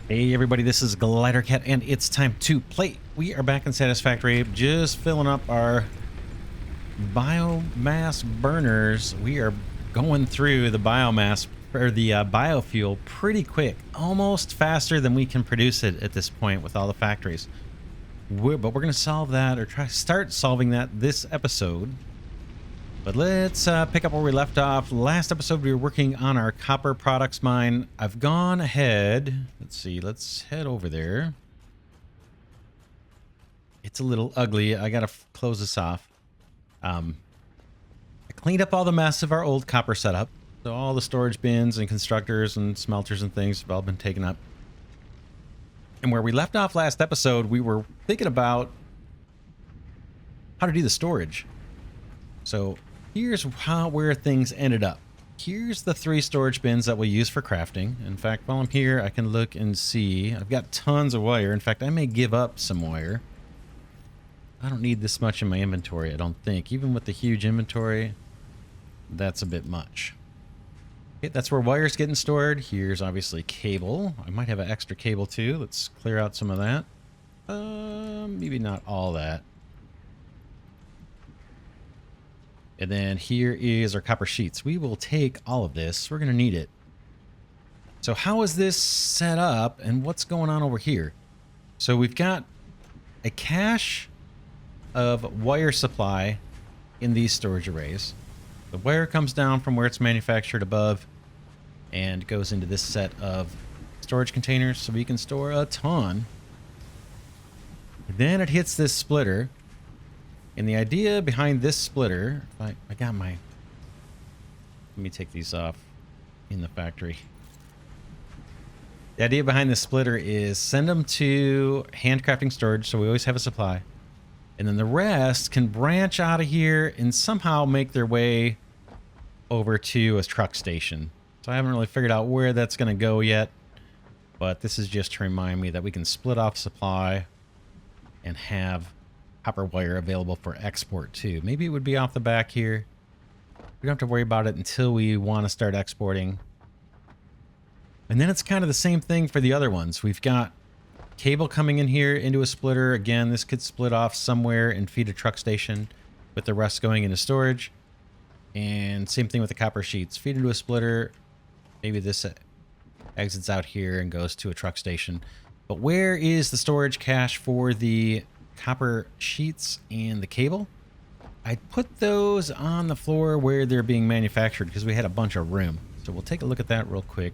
Hey everybody, this is Glidercat and it's time to play. We are back in Satisfactory, just filling up our biomass burners. We are going through the biomass or the biofuel pretty quick, almost faster than we can produce it at this point with all the factories. But we're going to solve that, or start solving that this episode. But let's pick up where we left off. Last episode, we were working on our copper products mine. I've gone ahead. Let's see. Let's head over there. It's a little ugly. I got to close this off. I cleaned up all the mess of our old copper setup. So all the storage bins and constructors and smelters and things have all been taken up. And where we left off last episode, we were thinking about how to do the storage. So here's where things ended up. Here's the 3 storage bins that we'll use for crafting. In fact, while I'm here, I can look and see. I've got tons of wire. In fact, I may give up some wire. I don't need this much in my inventory, I don't think. Even with the huge inventory, that's a bit much. Okay, that's where wire's getting stored. Here's obviously cable. I might have an extra cable too. Let's clear out some of that. Maybe not all that. And then here is our copper sheets. We will take all of this. We're going to need it. So how is this set up and what's going on over here? So we've got a cache of wire supply in these storage arrays. The wire comes down from where it's manufactured above and goes into this set of storage containers so we can store a ton. And then it hits this splitter. And the idea behind this splitter, I got my, let me take these off in the factory. The idea behind this splitter is send them to handcrafting storage so we always have a supply. And then the rest can branch out of here and somehow make their way over to a truck station. So I haven't really figured out where that's going to go yet. But this is just to remind me that we can split off supply and have copper wire available for export too. Maybe it would be off the back here. We don't have to worry about it until we want to start exporting. And then it's kind of the same thing for the other ones. We've got cable coming in here into a splitter. Again, this could split off somewhere and feed a truck station with the rest going into storage. And same thing with the copper sheets. Feed into a splitter. Maybe this exits out here and goes to a truck station. But where is the storage cache for the copper sheets and the cable? I put those on the floor where they're being manufactured because we had a bunch of room. So we'll take a look at that real quick.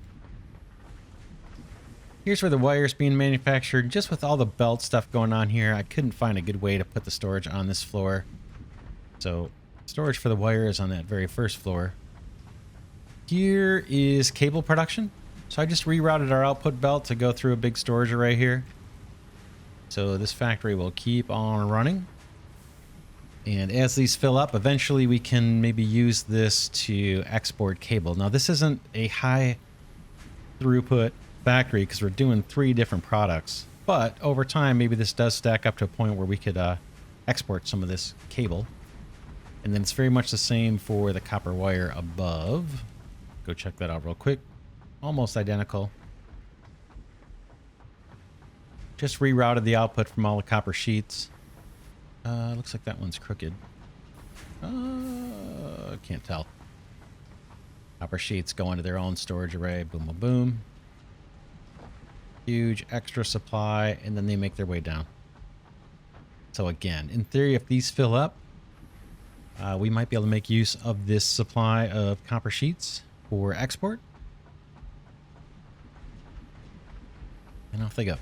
Here's where the wire's being manufactured. Just with all the belt stuff going on here, I couldn't find a good way to put the storage on this floor. So storage for the wire is on that very first floor. Here is cable production. So I just rerouted our output belt to go through a big storage array here. So this factory will keep on running. And as these fill up, eventually we can maybe use this to export cable. Now this isn't a high throughput factory because we're doing 3 different products. But over time, maybe this does stack up to a point where we could export some of this cable. And then it's very much the same for the copper wire above. Go check that out real quick. Almost identical. Just rerouted the output from all the copper sheets. Looks like that one's crooked. Can't tell. Copper sheets go into their own storage array. Boom, boom, boom. Huge extra supply, and then they make their way down. So again, in theory, if these fill up, we might be able to make use of this supply of copper sheets for export. And off they go.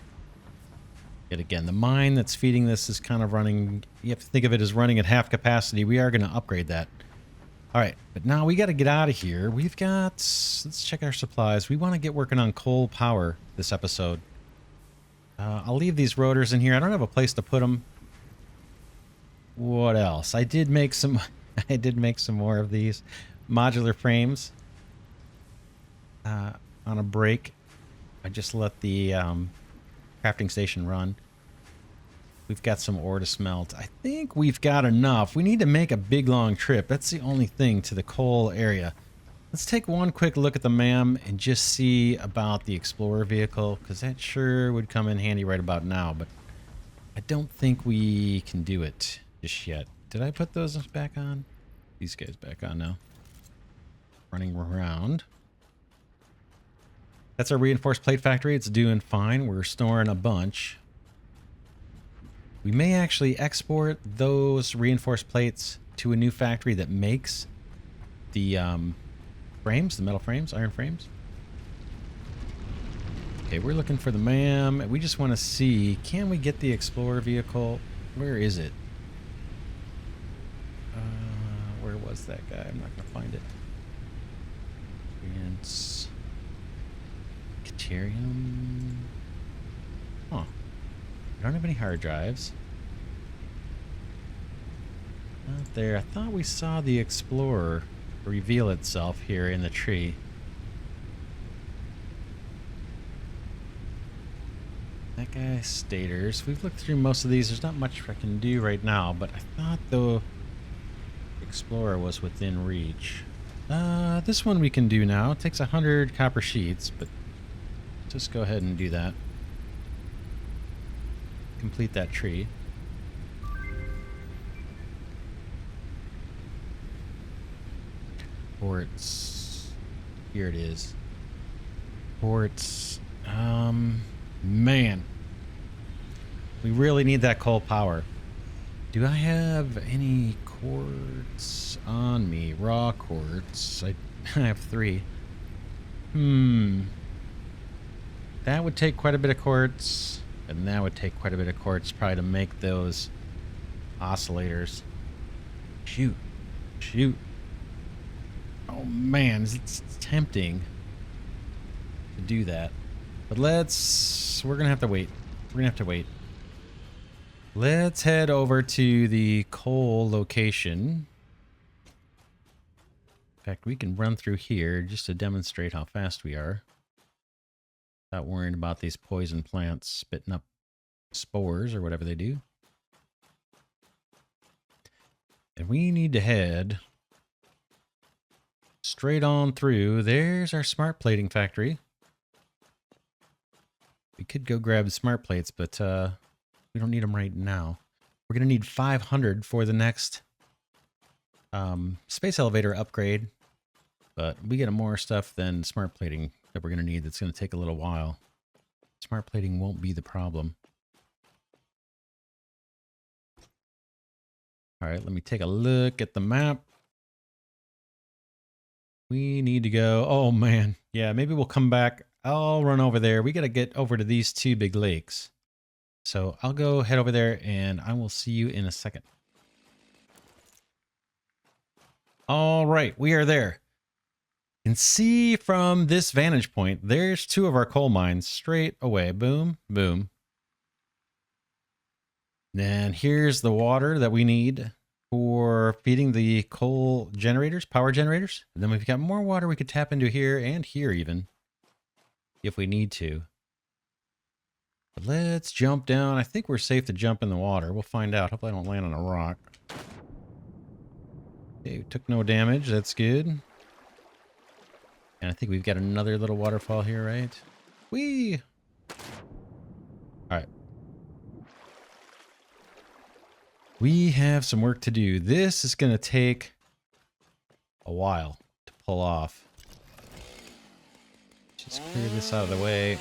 Yet again, the mine that's feeding this is kind of running, you have to think of it as running at half capacity. We are going to upgrade that. All right, but now we got to get out of here. We've got, let's check our supplies. We want to get working on coal power this episode. I'll leave these rotors in here. I don't have a place to put them. What else? I did make some, I did make some more of these modular frames on a break. I just let the crafting station run. We've got some ore to smelt. I think we've got enough. We need to make a big long trip. That's the only thing to the coal area. Let's take one quick look at the MAM and just see about the Explorer vehicle, because that sure would come in handy right about now, but I don't think we can do it just yet. Did I put those back on? These guys back on now. Running around. That's our reinforced plate factory. It's doing fine. We're storing a bunch. We may actually export those reinforced plates to a new factory that makes the frames, the metal frames, iron frames. Okay, we're looking for the MAM. We just want to see, can we get the Explorer vehicle? Where is it? Where was that guy? I'm not going to find it. It's Caterium. Huh. I don't have any hard drives. Not there. I thought we saw the Explorer reveal itself here in the tree. That guy, stators. We've looked through most of these. There's not much I can do right now, but I thought the Explorer was within reach. This one we can do now. It takes 100 copper sheets, but just go ahead and do that. Complete that tree. Ports. Here it is. Ports. Man. We really need that coal power. Do I have any quartz on me? Raw quartz. I have 3. That would take quite a bit of quartz. And that would take quite a bit of quartz probably to make those oscillators. Shoot. Shoot. Oh man, it's tempting to do that. But we're gonna have to wait. We're gonna have to wait. Let's head over to the coal location. In fact, we can run through here just to demonstrate how fast we are. Without worrying about these poison plants spitting up spores or whatever they do. And we need to head straight on through. There's our smart plating factory. We could go grab the smart plates, but we don't need them right now. We're going to need 500 for the next space elevator upgrade. But we get more stuff than smart plating that we're going to need. That's going to take a little while. Smart plating won't be the problem. All right, let me take a look at the map. We need to go. Oh, man. Yeah, maybe we'll come back. I'll run over there. We got to get over to these 2 big lakes. So I'll go head over there and I will see you in a second. All right, we are there. You can see from this vantage point, there's 2 of our coal mines straight away. Boom, boom. And here's the water that we need for feeding the coal generators, power generators. And then we've got more water we could tap into here and here even, if we need to. But let's jump down. I think we're safe to jump in the water. We'll find out. Hopefully I don't land on a rock. Okay, took no damage. That's good. And I think we've got another little waterfall here, right? Whee! All right. We have some work to do. This is going to take a while to pull off. Just clear this out of the way.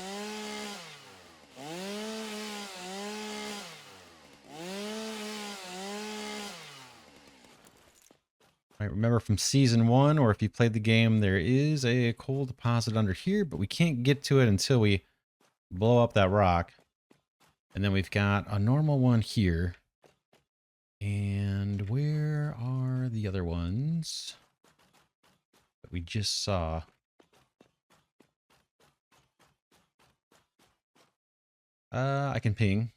Right, remember from season 1, or if you played the game, there is a coal deposit under here, but we can't get to it until we blow up that rock. And then we've got a normal one here. And where are the other ones that we just saw? I can ping.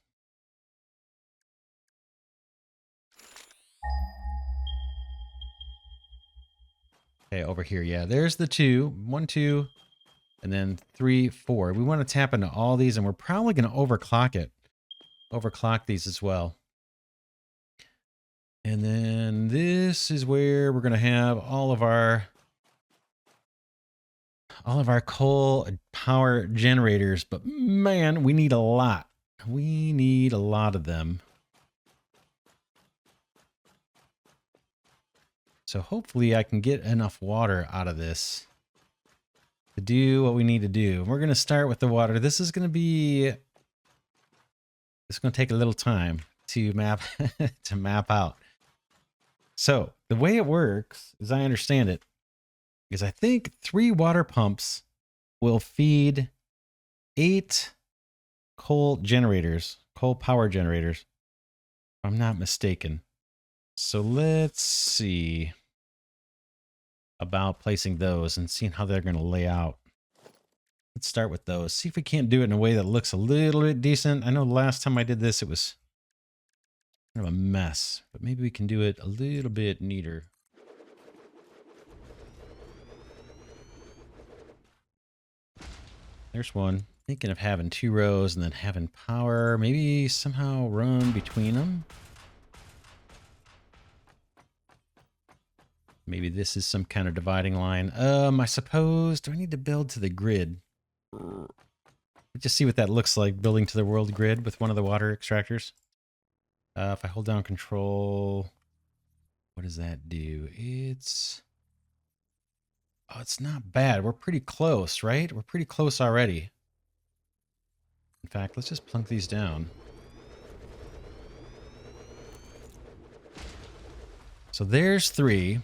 Okay, over here. Yeah, there's the 2. 1, 2, and then 3, 4. We want to tap into all these, and we're probably going to overclock it. Overclock these as well. And then this is where we're going to have all of our all of our coal power generators, but man, we need a lot. We need a lot of them. So hopefully I can get enough water out of this to do what we need to do. We're going to start with the water. This is going to take a little time to map to map out. So the way it works, as I understand it, is I think 3 water pumps will feed 8 coal power generators, if I'm not mistaken. So let's see about placing those and seeing how they're going to lay out. Let's start with those. See if we can't do it in a way that looks a little bit decent. I know the last time I did this, it was kind of a mess, but maybe we can do it a little bit neater. There's one. Thinking of having 2 rows and then having power, maybe somehow run between them. Maybe this is some kind of dividing line. I suppose, do I need to build to the grid? Just see what that looks like, building to the world grid with one of the water extractors. If I hold down control, what does that do? It's not bad. We're pretty close, right? We're pretty close already. In fact, let's just plunk these down. So there's 3.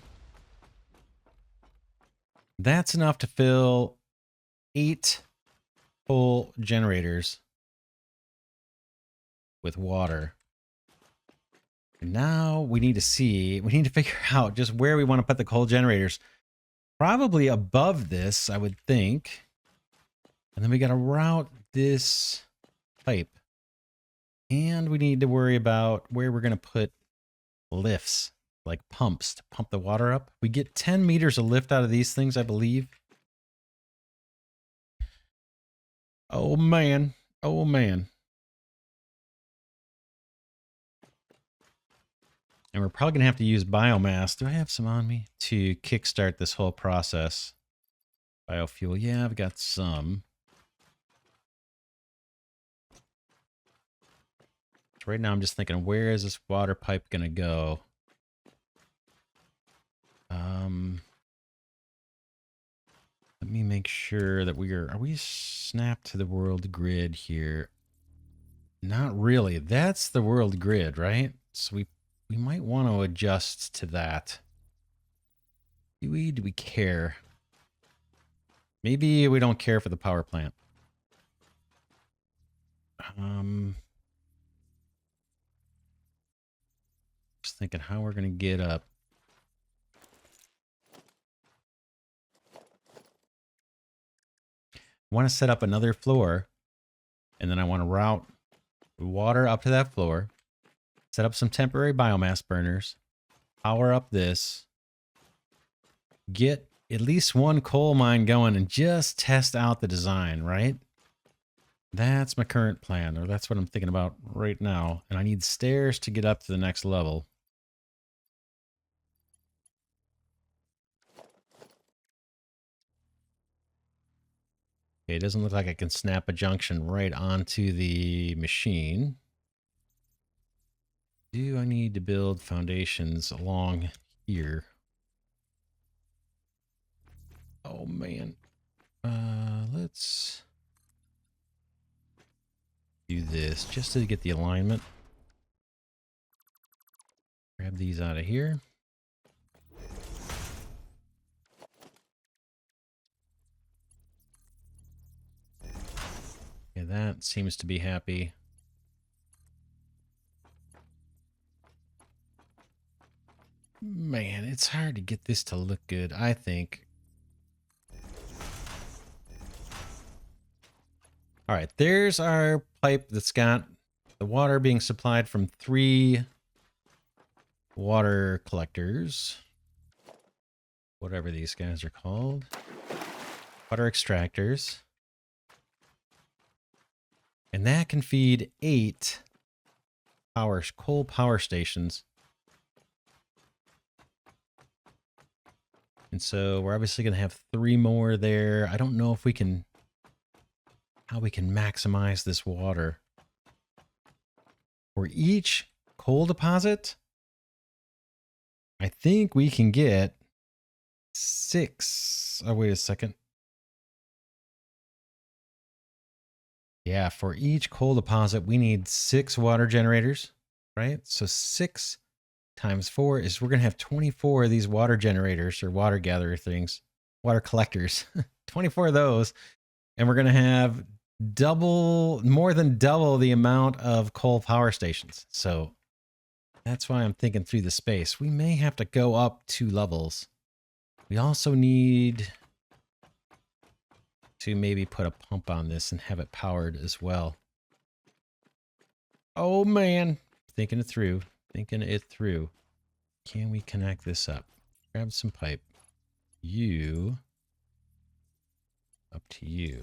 That's enough to fill 8 full generators with water. And now we need to figure out just where we want to put the coal generators. Probably above this, I would think. And then we got to route this pipe. And we need to worry about where we're going to put lifts, like pumps to pump the water up. We get 10 meters of lift out of these things, I believe. Oh, man. Oh, man. And we're probably going to have to use biomass. Do I have some on me to kickstart this whole process? Biofuel. Yeah, I've got some. So right now I'm just thinking, where is this water pipe going to go? Let me make sure that are we snapped to the world grid here? Not really. That's the world grid, right? So we might want to adjust to that. Do we care? Maybe we don't care for the power plant. Just thinking how we're going to get up. I want to set up another floor, and then I want to route water up to that floor, set up some temporary biomass burners, power up this, get at least one coal mine going, and just test out the design, right? That's my current plan, or that's what I'm thinking about right now. And I need stairs to get up to the next level. Okay, it doesn't look like I can snap a junction right onto the machine. Do I need to build foundations along here? Oh, man. Let's do this just to get the alignment. Grab these out of here. Yeah, that seems to be happy. Man, it's hard to get this to look good, I think. All right, there's our pipe that's got the water being supplied from 3 water collectors. Whatever these guys are called. Water extractors. And that can feed 8 coal power stations. And so we're obviously going to have 3 more there. I don't know if we can, how we can maximize this water. For each coal deposit, I think we can get 6. Oh, wait a second. Yeah, for each coal deposit, we need 6 water generators, right? So 6 times 4 is we're going to have 24 of these water generators or water gatherer things, water collectors, 24 of those. And we're going to have more than double the amount of coal power stations. So that's why I'm thinking through the space. We may have to go up 2 levels. We also need to maybe put a pump on this and have it powered as well. Oh man, thinking it through. Can we connect this up? Grab some pipe. You, up to you.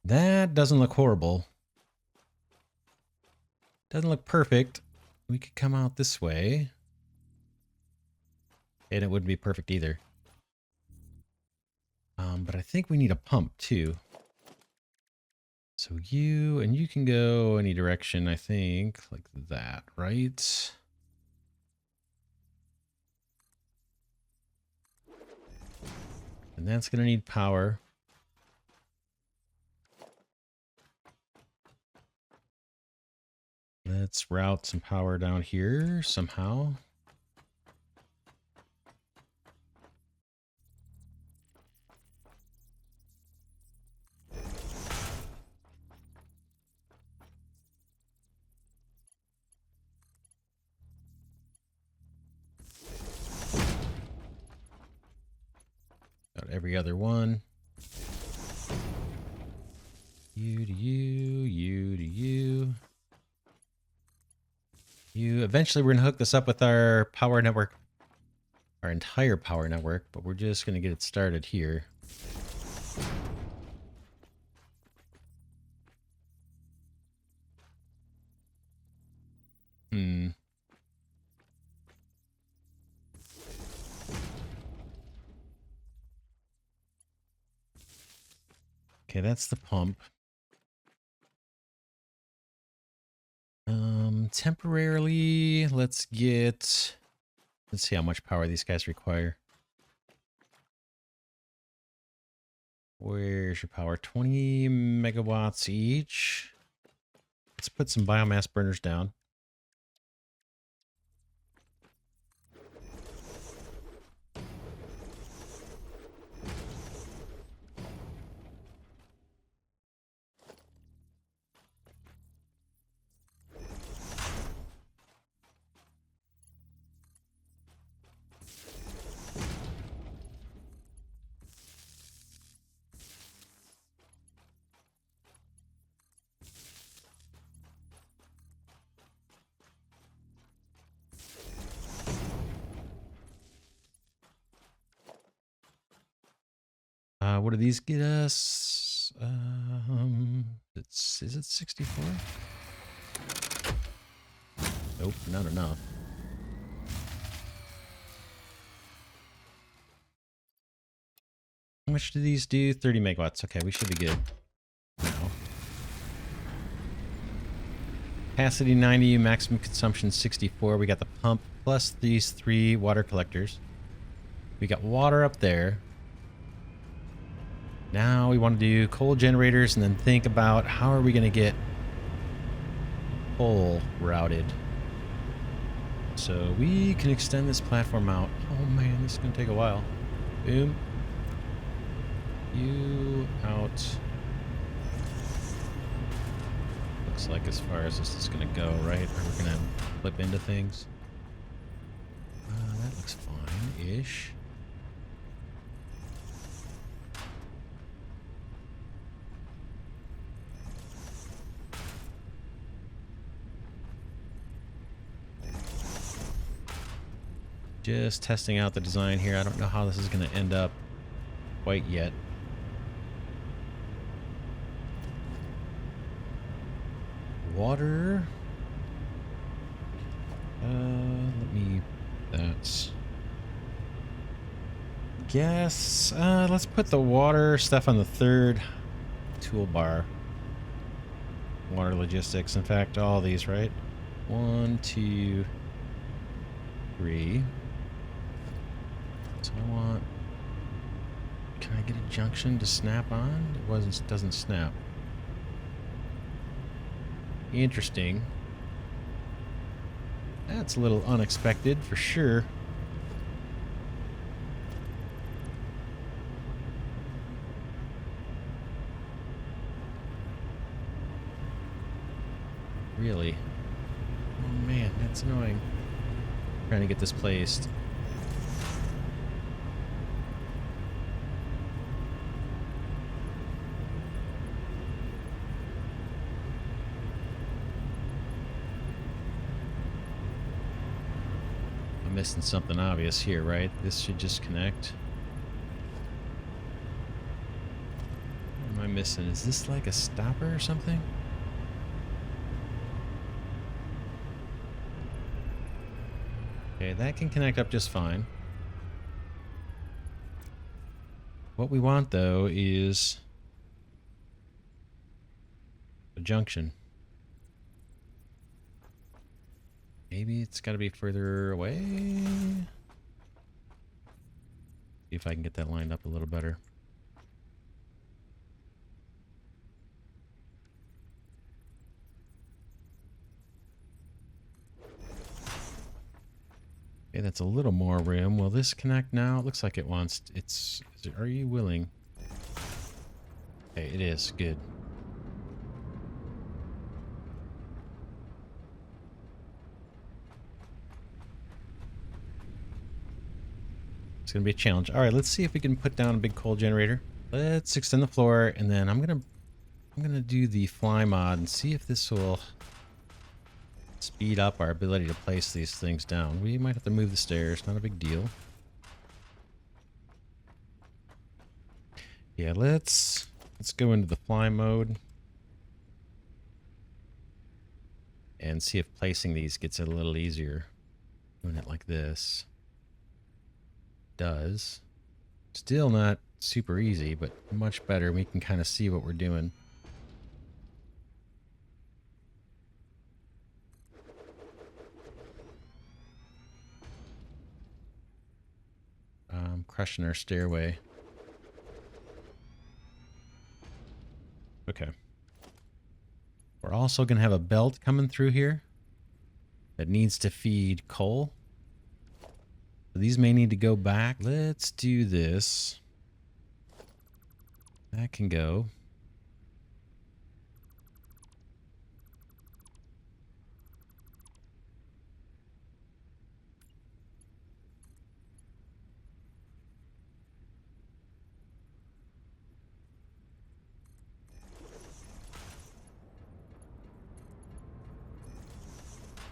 That doesn't look horrible. Doesn't look perfect. We could come out this way. And it wouldn't be perfect either. But I think we need a pump too. So you can go any direction, I think, like that, right? And that's going to need power. Let's route some power down here somehow. Got every other one. You to you, you to you. Eventually we're going to hook this up with our power network, our entire power network, but we're just going to get it started here. Okay, that's the pump. Temporarily, let's see how much power these guys require. Where's your power? 20 megawatts each. Let's put some biomass burners down. What do these get us? Is it 64? Nope, not enough. How much do these do? 30 megawatts. Okay, we should be good now. Capacity 90, maximum consumption 64. We got the pump plus these 3 water collectors. We got water up there. Now we want to do coal generators and then think about how are we going to get coal routed. So we can extend this platform out. Oh man, this is going to take a while. Boom. You out. Looks like as far as this is going to go, right? Or we're going to flip into things. That looks fine-ish. Just testing out the design here. I don't know how this is going to end up quite yet. Water. Let me That's... Guess, let's put the water stuff on the third toolbar. Water logistics. In fact, all these, right? 1, 2, 3. So I want... Can I get a junction to snap on? It doesn't snap. Interesting. That's a little unexpected for sure. Really? Oh man, that's annoying. Trying to get this placed. I'm missing something obvious here, right? This should just connect. What am I missing? Is this like a stopper or something? Okay, that can connect up just fine. What we want, though, is a junction. Maybe it's got to be further away. See if I can get that lined up a little better. Okay, that's a little more room. Will this connect now? It looks like it wants... Are you willing? Okay, it is. Good. It's going to be a challenge. All right, let's see if we can put down a big coal generator. Let's extend the floor, and then I'm gonna do the fly mod and see if this will speed up our ability to place these things down. We might have to move the stairs, not a big deal. Yeah, let's go into the fly mode and see if placing these gets it a little easier. Doing it like this does. Still not super easy, but much better. We can kind of see what we're doing. Crushing our stairway. Okay. We're also going to have a belt coming through here that needs to feed coal. So these may need to go back. Let's do this. That can go.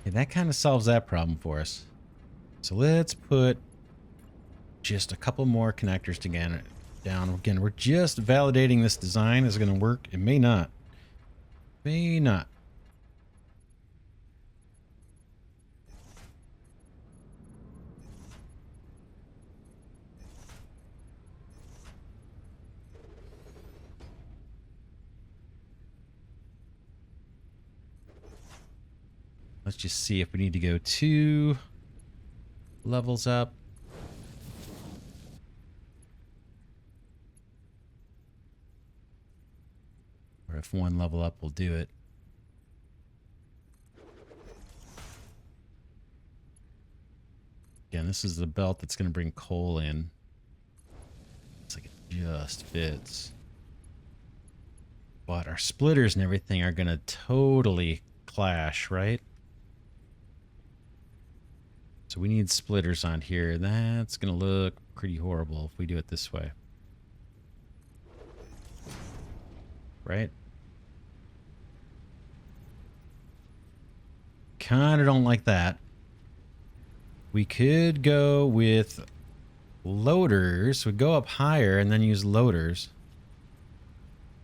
Okay, that kind of solves that problem for us. So let's put just a couple more connectors together down. Again, we're just validating this design is going to work. It may not. May not. Let's just see if we need to go 2 levels up. Or if 1 level up will do it. Again, this is the belt that's going to bring coal in. It's like it just fits. But our splitters and everything are going to totally clash, right? So we need splitters on here. That's going to look pretty horrible if we do it this way. Right? Kind of don't like that. We could go with loaders. We'd go up higher and then use loaders.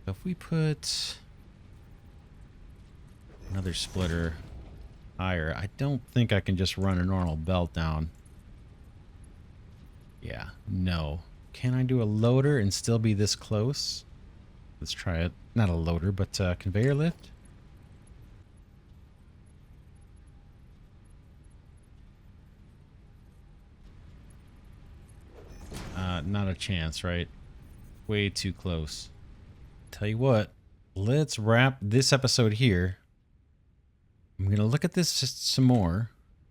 So if we put another splitter higher, I don't think I can just run a normal belt down. Yeah, no. Can I do a loader and still be this close? Let's try it. Not a loader, but conveyor lift. Not a chance, right? Way too close. Tell you what, let's wrap this episode here. I'm going to look at this just some more,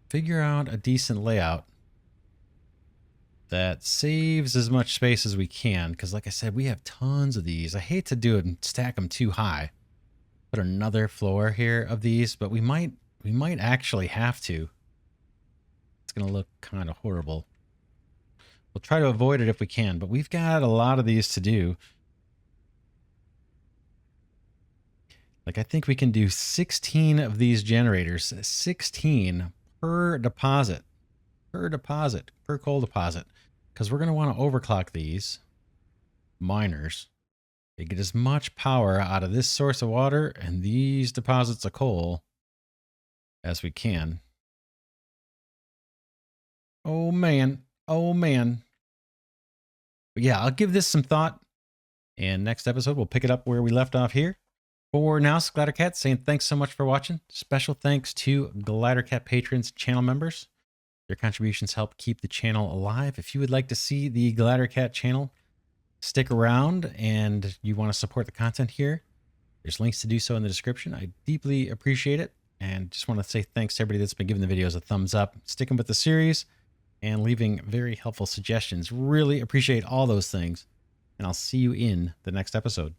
figure out a decent layout that saves as much space as we can, because like I said, we have tons of these. I hate to do it and stack them too high. Put another floor here of these, but we might actually have to. It's going to look kind of horrible. We'll try to avoid it if we can, but we've got a lot of these to do. Like, I think we can do 16 of these generators, 16 per deposit, per coal deposit, because we're going to want to overclock these miners. They get as much power out of this source of water and these deposits of coal as we can. Oh, man. Oh, man. But yeah, I'll give this some thought. And next episode, we'll pick it up where we left off here. For now, it's Glidercat saying thanks so much for watching. Special thanks to Glidercat patrons and channel members. Their contributions help keep the channel alive. If you would like to see the Glidercat channel, stick around and you want to support the content here, there's links to do so in the description. I deeply appreciate it. And just want to say thanks to everybody that's been giving the videos a thumbs up, sticking with the series, and leaving very helpful suggestions. Really appreciate all those things. And I'll see you in the next episode.